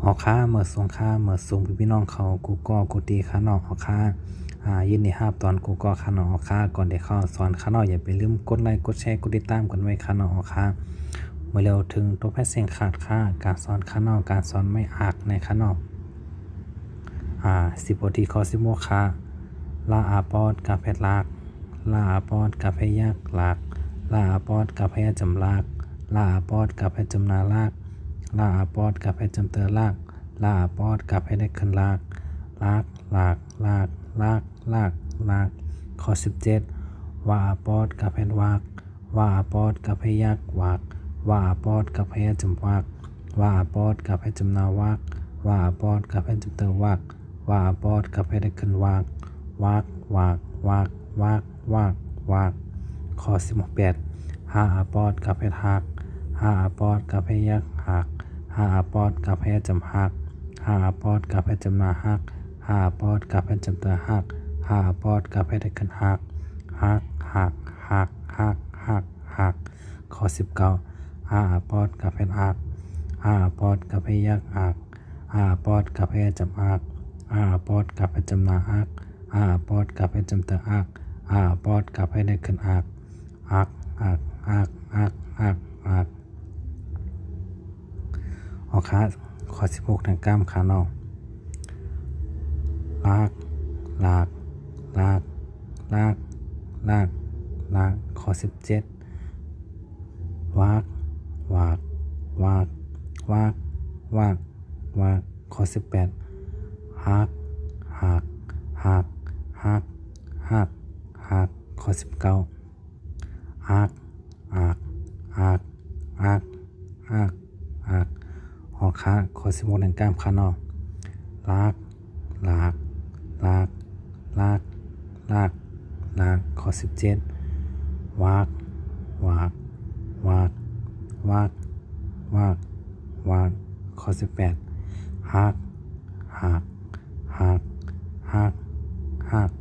ออกค่าเมื่อส่งค่าเมื่อส่งพี่น้องเขากูก็กูตีค่าเนาะออกค่ายินดีครับตอนกูก็ค่าเนาะออกค่าก่อนเดี๋ยวเขาสอนค่าเนาะอย่าไปลืมกดไลค์กดแชร์กดติดตามกันไว้ค่าเนาะออกค่าเมื่อเร็วถึงตัวแพทย์เสียงขาดค่าการสอนค่าเนาะการสอนไม่อักในค่าเนาะ10 นาทีคอ10 โมงค่ะลาอาปอดกาแฟลากลาอาปอดกาแฟยักลากลาอาปอดกาแฟจำลากลาอาปอดกาแฟจำนาลากลาอาปอดกาแฟจำเตอลากลาอาปอดกาแฟได้ขึ้นลากลากลากลากลากลากลากข้อ17ว่าอาปอดกาแฟวากว่าอาปอดกาแฟยักวากว่าอาปอดกาแฟจำวากว่าอาปอดกาแฟจำนาวากว่าอาปอดกาแฟจำเตอวากว่าปอดกับให้ได้ขึ้นวากวากวากวากวากวากวากข้อ18อาปอดกับให้หักอาปอดกับให้ยักหักอาปอดกับให้จำหักอาปอดกับให้จำนาหักอาปอดกับให้จำเตอหักอาปอดกับให้ได้ขึ้นหักหักหักหักหักหักหักข้อ19อาปอดกับให้หักอาปอดกับให้ยักหักอาปอดกับให้จำหักปอดกับให้จำนาอักปอดกับให้จำเตออักปอดกับให้ได้ขึ้นอักอักอักอักอักอักอักออกขาข้อ16ทางกล้ามขานอกลากลากลากลากลากลากข้อ17วากวากวากวากวากวากข้อ18หักหักหักหักหักหักข้อ19หักหักหักหักหักหักหอขาข้อ16แห่งกล้ามขานอกลากลากลากลากลากลากข้อ17วากวากวากวากวากวากข้อ18หักหักหักหักหัก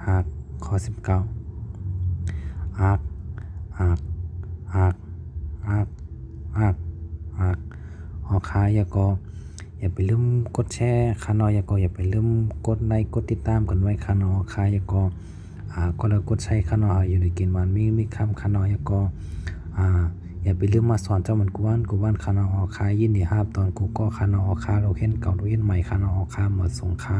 หักข้อ19หักหักหักหักหักหักหอขาอย่าไปลืมกดแชร์คานออย่าไปลืมกดไลค์กดติดตามกันไว้คานอขาก็เลยกดใช้คานออยู่ในกินวันมีคำคานออย่าไปลืมมาสอนเจ้ามันกูวันคานอขายินดีครับตอนกูก็คานอขาเราเห็นเก่าเราเห็นใหม่คานอขาหมดสงค่า